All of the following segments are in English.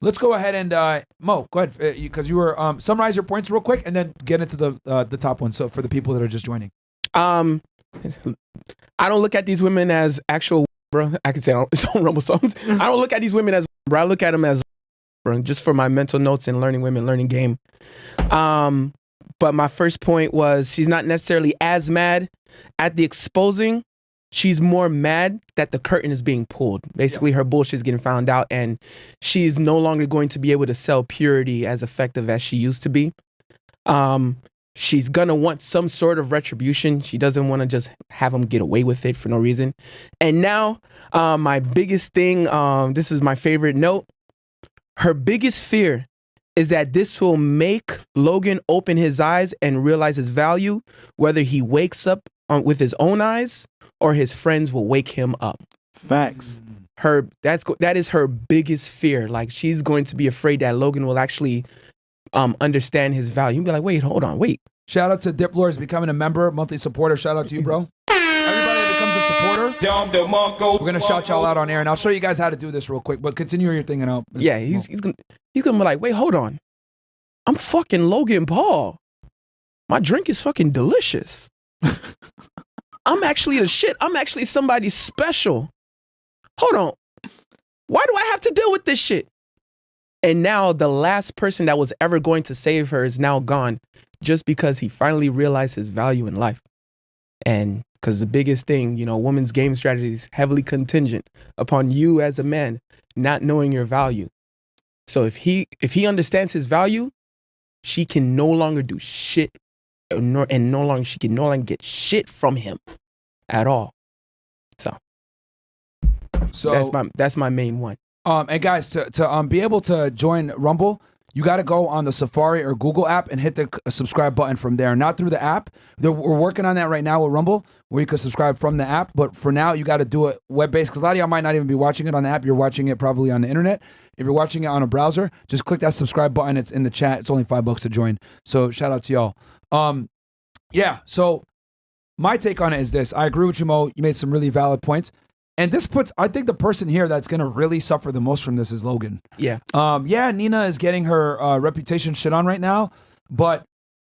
Let's go ahead and Mo, go ahead because you were summarize your points real quick and then get into the top one. So for the people that are just joining, I don't look at these women as actual bro. I can say it's on Rumble songs. I don't look at these women as bro. I look at them as bro, just for my mental notes and learning women, learning game. But my first point was she's not necessarily as mad at the exposing. She's more mad that the curtain is being pulled. Basically, her bullshit is getting found out, and she's no longer going to be able to sell purity as effective as she used to be. She's gonna want some sort of retribution. She doesn't want to just have them get away with it for no reason. And now, my biggest thing, this is my favorite note. Her biggest fear is that this will make Logan open his eyes and realize his value, whether he wakes up with his own eyes or his friends will wake him up. Facts. That is her biggest fear. Like, she's going to be afraid that Logan will actually understand his value. You'll be like, wait, hold on, wait. Shout out to Dip Lords becoming a member, monthly supporter. Shout out to you, bro. Everybody that becomes a supporter, we're gonna shout y'all out on air, and I'll show you guys how to do this real quick. But continue your thing, and I'll. Yeah, he's gonna be like, wait, hold on, I'm fucking Logan Paul. My drink is fucking delicious. I'm actually the shit. I'm actually somebody special. Hold on, why do I have to deal with this shit? And now the last person that was ever going to save her is now gone, just because he finally realized his value in life. And because the biggest thing, women's game strategy is heavily contingent upon you as a man not knowing your value. So if he understands his value, she can no longer do shit, she can no longer get shit from him at all. So that's my main one. And guys, to be able to join Rumble, you got to go on the Safari or Google app and hit the subscribe button from there, not through the app. We're working on that right now with Rumble, where you can subscribe from the app. But for now, you got to do it web-based, because a lot of y'all might not even be watching it on the app. You're watching it probably on the internet. If you're watching it on a browser, just click that subscribe button. It's in the chat. It's only $5 to join. So shout out to y'all. Yeah, so my take on it is this. I agree with you, Mo. You made some really valid points. And this I think the person here that's going to really suffer the most from this is Logan. Yeah. Yeah, Nina is getting her reputation shit on right now, but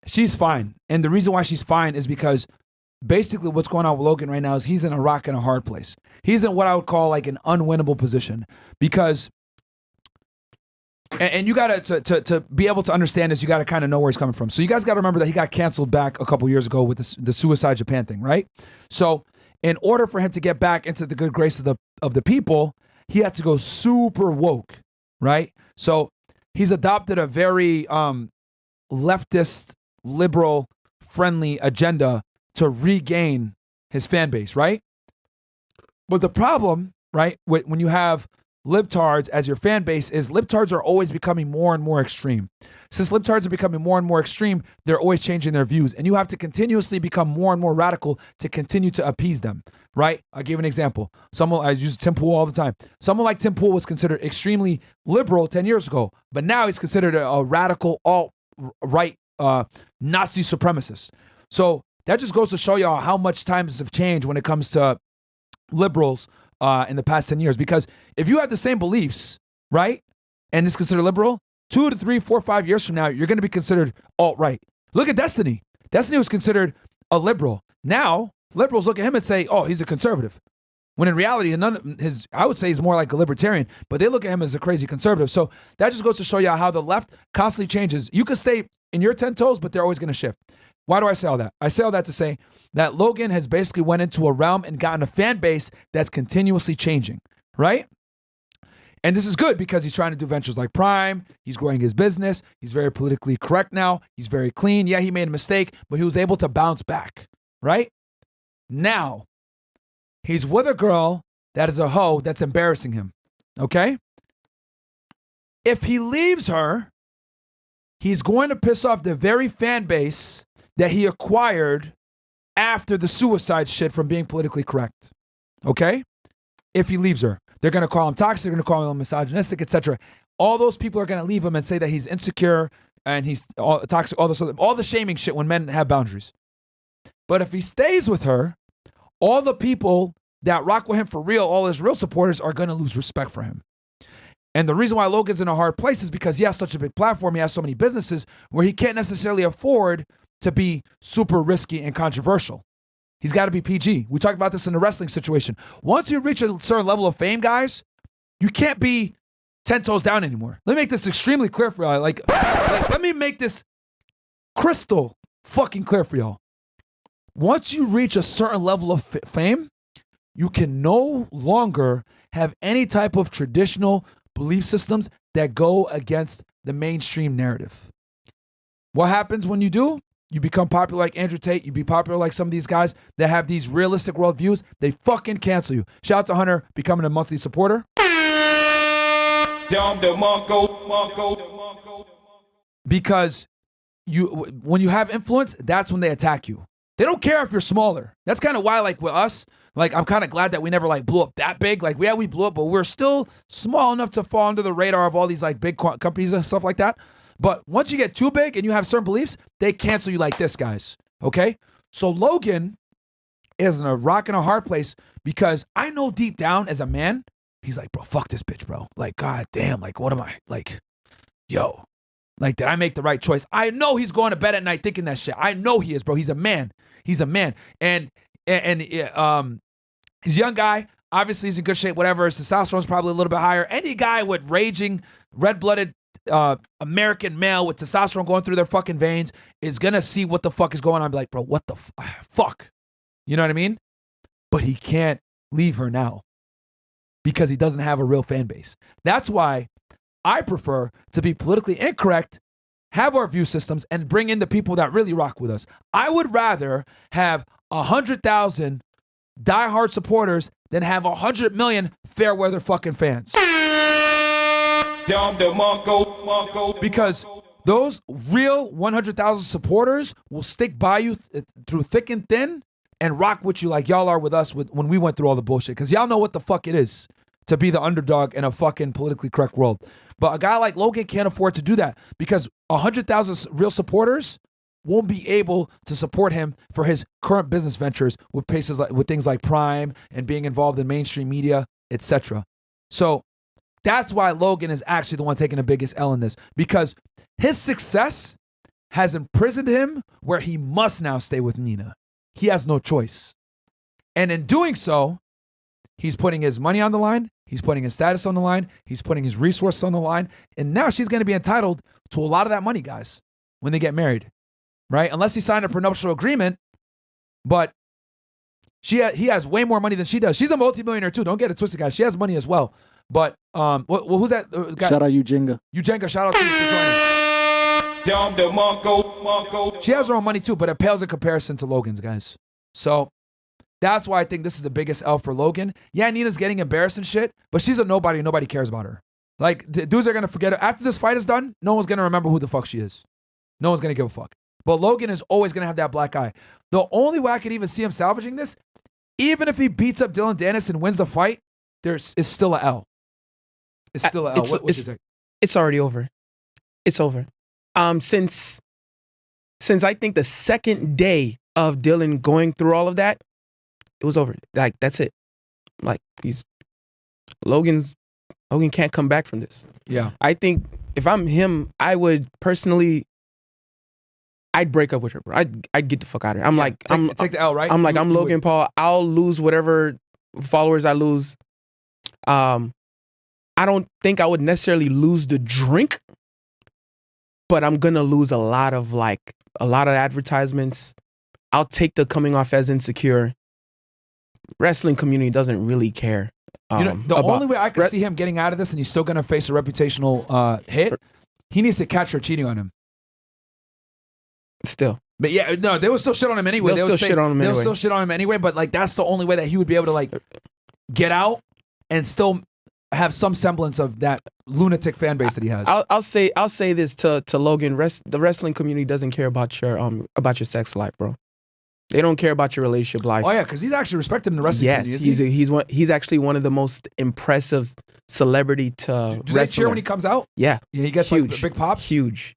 she's fine. And the reason why she's fine is because basically what's going on with Logan right now is he's in a rock and a hard place. He's in what I would call like an unwinnable position, because, and you got to be able to understand this, you got to kind of know where he's coming from. So you guys got to remember that he got canceled back a couple years ago with the Suicide Japan thing, right? So in order for him to get back into the good grace of the people, he had to go super woke, right? So he's adopted a very leftist, liberal, friendly agenda to regain his fan base, right? But the problem, right, when you have libtards as your fan base is libtards are always becoming more and more extreme. Since libtards are becoming more and more extreme, they're always changing their views. And you have to continuously become more and more radical to continue to appease them, right? I'll give an example. I use Tim Pool all the time. Someone like Tim Pool was considered extremely liberal 10 years ago, but now he's considered a radical alt-right Nazi supremacist. So that just goes to show y'all how much times have changed when it comes to liberals in the past 10 years. Because if you have the same beliefs, right, and it's considered liberal, 2 to 3, 4, 5 years from now, you're going to be considered alt-right. Look at Destiny. Destiny was considered a liberal. Now, liberals look at him and say, oh, he's a conservative. When in reality, I would say he's more like a libertarian, but they look at him as a crazy conservative. So that just goes to show you how the left constantly changes. You can stay in your 10 toes, but they're always going to shift. Why do I say all that? I say all that to say that Logan has basically went into a realm and gotten a fan base that's continuously changing, right? And this is good because he's trying to do ventures like Prime. He's growing his business. He's very politically correct now. He's very clean. Yeah, he made a mistake, but he was able to bounce back, right? Now, he's with a girl that is a hoe that's embarrassing him, okay? If he leaves her, he's going to piss off the very fan base that he acquired after the suicide shit from being politically correct, okay? If he leaves her. They're going to call him toxic, they're going to call him misogynistic, etc. All those people are going to leave him and say that he's insecure and he's toxic, all the shaming shit when men have boundaries. But if he stays with her, all the people that rock with him for real, all his real supporters are going to lose respect for him. And the reason why Logan's in a hard place is because he has such a big platform. He has so many businesses where he can't necessarily afford to be super risky and controversial. He's got to be PG. We talked about this in the wrestling situation. Once you reach a certain level of fame, guys, you can't be 10 toes down anymore. Let me make this extremely clear for y'all. Like let me make this crystal fucking clear for y'all. Once you reach a certain level of fame, you can no longer have any type of traditional belief systems that go against the mainstream narrative. What happens when you do? You become popular like Andrew Tate. You be popular like some of these guys that have these realistic worldviews. They fucking cancel you. Shout out to Hunter becoming a monthly supporter. Because when you have influence, that's when they attack you. They don't care if you're smaller. That's kind of why, like with us, like I'm kind of glad that we never like blew up that big. Like we blew up, but we're still small enough to fall under the radar of all these like big companies and stuff like that. But once you get too big and you have certain beliefs, they cancel you like this, guys. Okay? So Logan is in a rock and a hard place because I know deep down as a man, he's like, bro, fuck this bitch, bro. Like, god damn, like, what am I? Like, yo, like, did I make the right choice? I know he's going to bed at night thinking that shit. I know he is, bro. He's a man. He's a man. And he's a young guy. Obviously, he's in good shape, whatever. His testosterone's probably a little bit higher. Any guy with raging, red-blooded American male with testosterone going through their fucking veins is gonna see what the fuck is going on and be like, bro, what the fuck? You know what I mean? But he can't leave her now because he doesn't have a real fan base. That's why I prefer to be politically incorrect, have our view systems, and bring in the people that really rock with us. I would rather have 100,000 diehard supporters than have 100 million fair weather fucking fans. Because those real 100,000 supporters will stick by you through thick and thin and rock with you like y'all are with us when we went through all the bullshit. Because y'all know what the fuck it is to be the underdog in a fucking politically correct world. But a guy like Logan can't afford to do that because 100,000 real supporters won't be able to support him for his current business ventures with things like Prime and being involved in mainstream media, etc. So that's why Logan is actually the one taking the biggest L in this, because his success has imprisoned him where he must now stay with Nina. He has no choice. And in doing so, he's putting his money on the line, he's putting his status on the line, he's putting his resources on the line, and now she's going to be entitled to a lot of that money, guys, when they get married, right? Unless he signed a prenuptial agreement, but he has way more money than she does. She's a multimillionaire too. Don't get it twisted, guys. She has money as well. But who's that guy? Shout out Eugenga. Eugenga, shout out to you for joining. She has her own money too, but it pales in comparison to Logan's, guys. So that's why I think this is the biggest L for Logan. Yeah, Nina's getting embarrassed and shit, but she's a nobody. Nobody cares about her. Like, dudes are going to forget her. After this fight is done, no one's going to remember who the fuck she is. No one's going to give a fuck. But Logan is always going to have that black eye. The only way I could even see him salvaging this, even if he beats up Dillon Danis and wins the fight, it's still an L. It's still an L. It's already over. It's over. Since I think the second day of Dillon going through all of that, it was over. Like, that's it. Like, Logan can't come back from this. Yeah. I think if I'm him, I would personally, I'd break up with her, bro. I'd get the fuck out of here. Take the L, right? I'm Logan Paul. I'll lose whatever followers I lose. I don't think I would necessarily lose the drink, but I'm gonna lose a lot of advertisements. I'll take the coming off as insecure. Wrestling community doesn't really care. The only way I can see him getting out of this, and he's still gonna face a reputational hit, he needs to catch her cheating on him. Still. But yeah, no, they will still shit on him anyway. They'll still shit on him anyway, but like that's the only way that he would be able to like get out and still have some semblance of that lunatic fan base that he has. I'll say this to Logan. The wrestling community doesn't care about your sex life, bro. They don't care about your relationship life. Oh yeah, because he's actually respected in the wrestling community. Yes, he's actually one of the most impressive celebrity to do they cheer when he comes out? Yeah. Yeah, he gets huge, like big pops? Huge.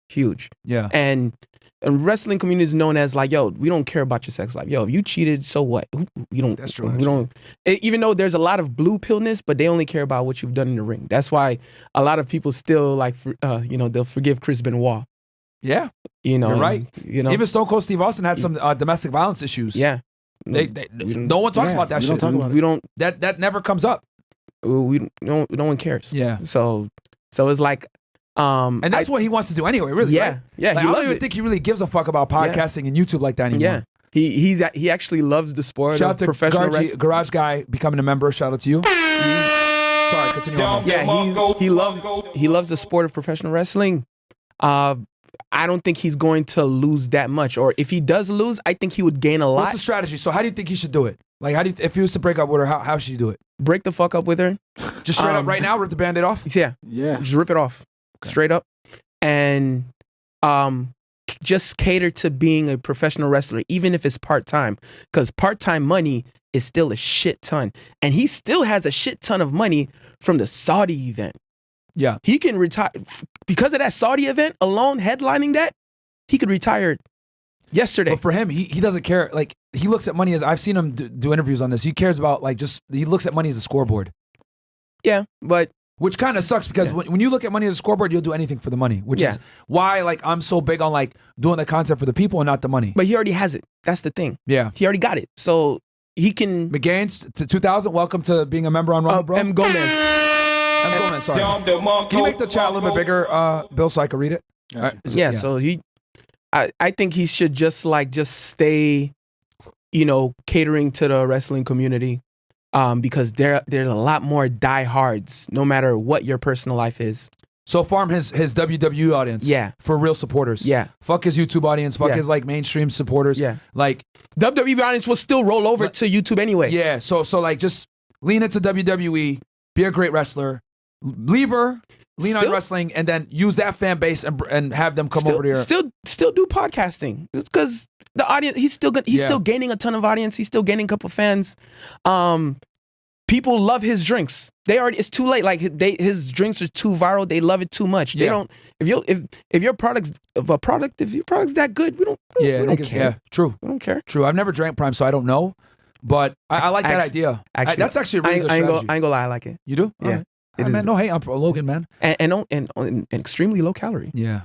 Yeah. And And wrestling community is known as like, yo, we don't care about your sex life. Yo, if you cheated, so what? We don't. That's true. We don't. Even though there's a lot of blue pillness, but they only care about what you've done in the ring. That's why a lot of people still like, they'll forgive Chris Benoit. Yeah, you're right. Even Stone Cold Steve Austin had some domestic violence issues. Yeah, no one talks about that shit. We don't. That never comes up. No one cares. Yeah. So it's like. And that's what he wants to do anyway, really. Yeah, right? yeah. Like, I don't even think he really gives a fuck about podcasting and YouTube like that anymore. Yeah, he actually loves the sport. Shout out to professional Garage Guy becoming a member. Shout out to you. Sorry, continue on. Yeah, he loves the sport of professional wrestling. I don't think he's going to lose that much, or if he does lose, I think he would gain a lot. What's the strategy? So how do you think he should do it? Like, if he was to break up with her, how should you do it? Break the fuck up with her. Just straight up right now, rip the Band-Aid off? Yeah. Just rip it off. Okay. Straight up. And just cater to being a professional wrestler, even if it's part-time. Because part-time money is still a shit ton. And he still has a shit ton of money from the Saudi event. Yeah. He can retire. Because of that Saudi event alone, headlining that, he could retire yesterday. But for him, he doesn't care. Like, he looks at money as, I've seen him do interviews on this. He cares about, like, he looks at money as a scoreboard. Yeah, but... Which kind of sucks because when you look at money as a scoreboard, you'll do anything for the money. Which is why, like, I'm so big on, like, doing the content for the people and not the money. But he already has it. That's the thing. Yeah. He already got it. So he can... McGaines, to 2000, welcome to being a member on Rollo, bro. M. Gomez. M. Gomez, sorry. Can you make the chat a little bit bigger, Bill, so I can read it? So I think he should just stay, catering to the wrestling community. Because there's a lot more diehards, no matter what your personal life is. So farm his WWE audience. Yeah. For real supporters. Yeah. Fuck his YouTube audience. Fuck his like mainstream supporters. Yeah. Like WWE audience will still roll over to YouTube anyway. Yeah. So like just lean into WWE, be a great wrestler, leave her, lean on wrestling, and then use that fan base and have them come over here. Still do podcasting. It's because the audience, he's still gaining a ton of audience. He's still gaining a couple fans. People love his drinks. It's too late. Like his drinks are too viral. They love it too much. They don't. If your product's that good, we don't care. Yeah, true. We don't care. True. I've never drank Prime, so I don't know. But I like that idea. That's actually a really good strategy. I ain't gonna lie, I like it. You do? Yeah. Man, no hate on Logan, man. And extremely low calorie. Yeah.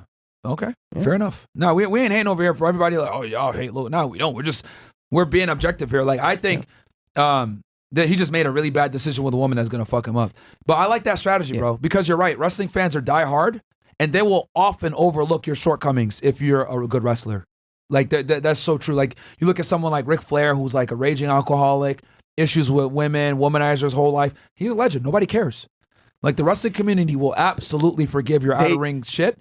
Okay. Yeah. Fair enough. No, we ain't hating over here for everybody. Like, oh, y'all hate Logan. No, we don't. We're being objective here. Like, I think that he just made a really bad decision with a woman that's gonna fuck him up. But I like that strategy, bro, because you're right. Wrestling fans are diehard, and they will often overlook your shortcomings if you're a good wrestler. Like that's so true. Like you look at someone like Ric Flair, who's like a raging alcoholic, issues with women, womanizer his whole life. He's a legend. Nobody cares. Like the wrestling community will absolutely forgive your outer ring shit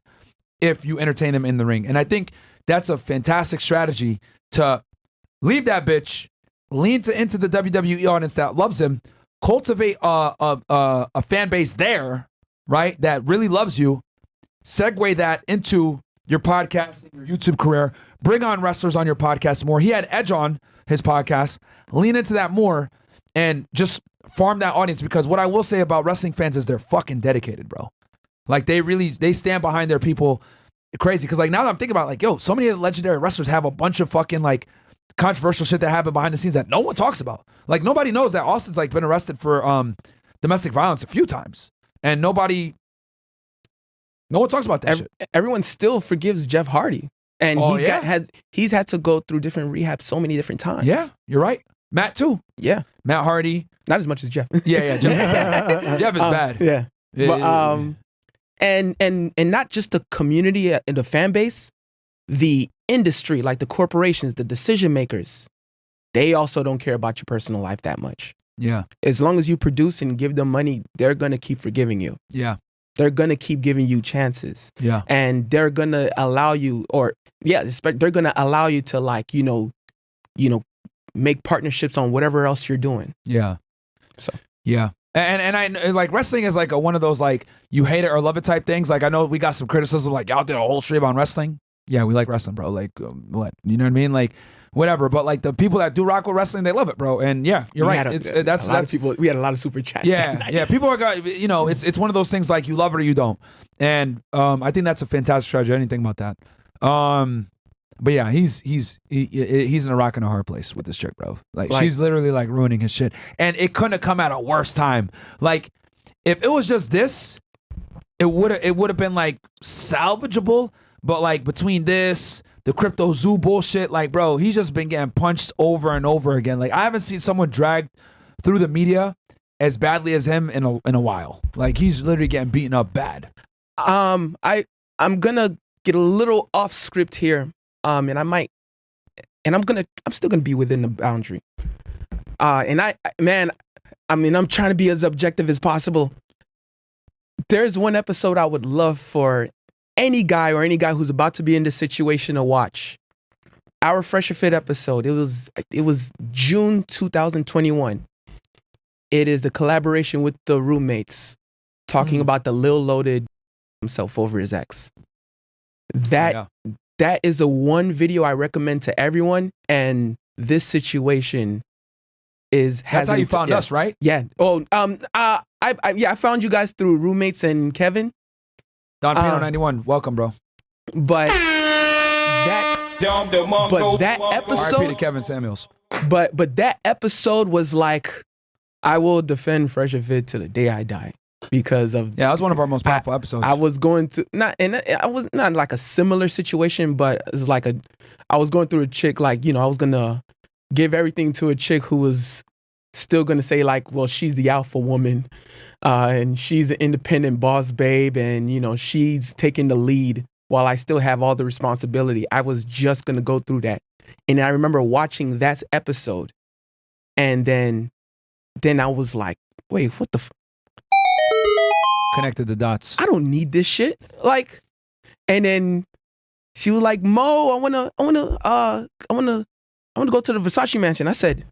if you entertain them in the ring. And I think that's a fantastic strategy to leave that bitch, lean into the WWE audience that loves him, cultivate a fan base there, right, that really loves you, segue that into your podcast, your YouTube career, bring on wrestlers on your podcast more. He had Edge on his podcast. Lean into that more and just farm that audience, because what I will say about wrestling fans is they're fucking dedicated, bro. Like they stand behind their people crazy. Because like now that I'm thinking about it, like, yo, so many of the legendary wrestlers have a bunch of fucking like controversial shit that happened behind the scenes that no one talks about. Like nobody knows that Austin's like been arrested for domestic violence a few times. And no one talks about that shit. Everyone still forgives Jeff Hardy. And he's had to go through different rehab so many different times. Yeah, you're right. Matt too. Yeah. Matt Hardy. Not as much as Jeff. Yeah, Jeff is bad. Jeff is bad. Yeah. But and not just the community and the fan base, the industry, like the corporations, the decision makers, they also don't care about your personal life that much. Yeah. As long as you produce and give them money, they're gonna keep forgiving you. Yeah. They're gonna keep giving you chances. Yeah. And they're gonna allow you, they're gonna allow you to like, make partnerships on whatever else you're doing. Yeah. So yeah. And I like wrestling is like one of those like you hate it or love it type things. Like I know we got some criticism like y'all did a whole stream on wrestling. Yeah, we like wrestling, bro. Like what? You know what I mean? Like whatever. But like the people that do rock with wrestling, they love it, bro. And yeah, you're right. We had a lot of super chats. Yeah. People are going. It's one of those things like you love it or you don't. And I think that's a fantastic strategy. I didn't think about that. But yeah, he's in a rock and a hard place with this chick, bro. Like she's literally like ruining his shit, and it couldn't have come at a worse time. Like if it was just this, it would have been like salvageable. But like between this, the crypto zoo bullshit, like bro, he's just been getting punched over and over again. Like I haven't seen someone dragged through the media as badly as him in a while. Like he's literally getting beaten up bad. I'm gonna get a little off script here. I'm still gonna be within the boundary. I'm trying to be as objective as possible. There's one episode I would love for any guy who's about to be in this situation to watch. Our Fresh and Fit episode. It was June 2021. It is a collaboration with the roommates talking about the Lil loaded himself over his ex. That is the one video I recommend to everyone. And this situation that's how you found us, right? Yeah. Oh, I found you guys through roommates and Kevin. Don Pino 91, welcome, bro. But that episode, R.I.P. to Kevin Samuels. But that episode was like, I will defend Fresh and Fit to the day I die because of that was one of our most powerful episodes. I was going to I was not like a similar situation, but it was like I was going through a chick like I was gonna give everything to a chick who was still gonna say like, well, she's the alpha woman, and she's an independent boss babe, and she's taking the lead while I still have all the responsibility. I was just gonna go through that, and I remember watching that episode, and then I was like, wait, what the? Connected the dots. I don't need this shit. Like, and then she was like, Mo, I wanna go to the Versace mansion. I said,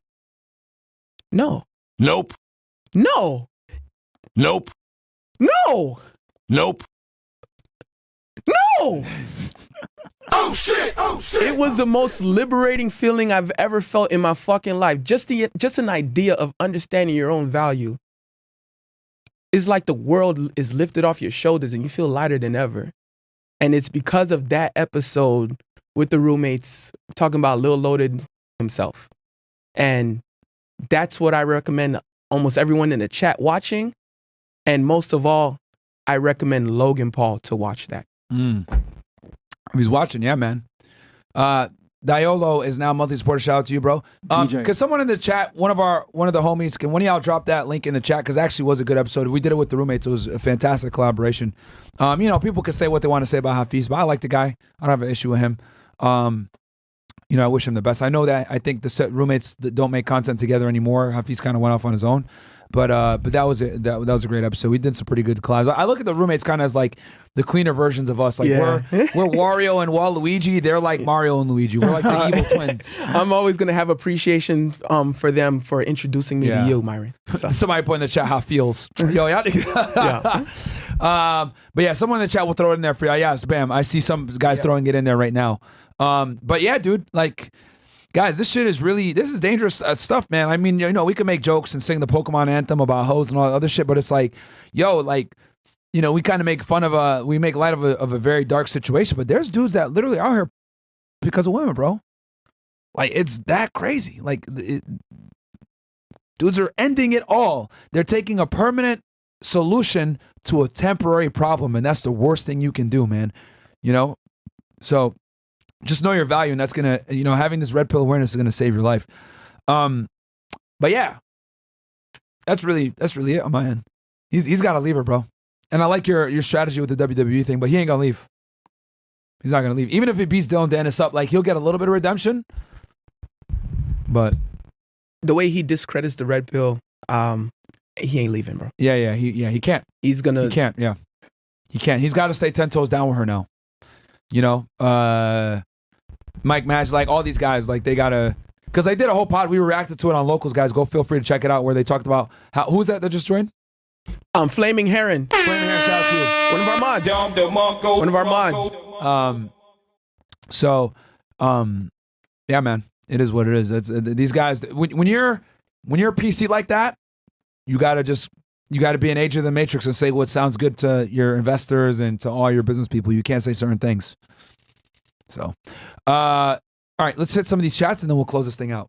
no. Nope. No. Nope. No. Nope. No. Oh shit! Oh shit! It was the most liberating feeling I've ever felt in my fucking life. Just an idea of understanding your own value. It's like the world is lifted off your shoulders and you feel lighter than ever. And it's because of that episode with the roommates talking about Lil Loaded himself. And that's what I recommend almost everyone in the chat watching. And most of all, I recommend Logan Paul to watch that. If he's watching, yeah, man. Diolo is now a monthly supporter. Shout out to you, bro. Because someone in the chat, one of the homies, can one of y'all drop that link in the chat? Because it actually was a good episode. We did it with the roommates. It was a fantastic collaboration. People can say what they want to say about Hafiz, but I like the guy. I don't have an issue with him. I wish him the best. I know that I think the roommates don't make content together anymore. Hafiz kind of went off on his own. But that was a great episode. We did some pretty good collabs. I look at the roommates kind of as like the cleaner versions of us. Like we're Wario and Waluigi. They're like Mario and Luigi. We're like the evil twins. I'm always gonna have appreciation for them for introducing me to you, Myron. So. Somebody put in the chat how it feels. Yo, yeah. But yeah, someone in the chat will throw it in there for you. Yeah, bam. I see some guys throwing it in there right now. But yeah, dude, like. Guys, this is dangerous stuff, man. I mean, we can make jokes and sing the Pokemon anthem about hoes and all that other shit, but it's like, we kind of make fun we make light of a very dark situation, but there's dudes that literally are here because of women, bro. Like, it's that crazy. Like, dudes are ending it all. They're taking a permanent solution to a temporary problem, and that's the worst thing you can do, man. So just know your value, and that's gonna, having this red pill awareness is gonna save your life. But yeah, that's really it on my end. He's got to leave her, bro. And I like your strategy with the WWE thing, but he ain't gonna leave. He's not gonna leave, even if he beats Dillon Danis up. Like, he'll get a little bit of redemption, but the way he discredits the red pill, he ain't leaving, bro. Yeah, he can't. He can't. Yeah, he can't. He's got to stay 10 toes down with her now. Mike Madge, like all these guys, like they gotta, because I did a whole pod. We reacted to it on Locals, guys. Go feel free to check it out, where they talked about who's that just joined? Flaming Heron. Flaming Heron, shout out to you. One of our mods. One of our mods. Yeah, man, it is what it is. It's, these guys, when you're a PC like that, you gotta be an agent of the matrix and say what sounds good to your investors and to all your business people. You can't say certain things. So, all right, let's hit some of these chats and then we'll close this thing out.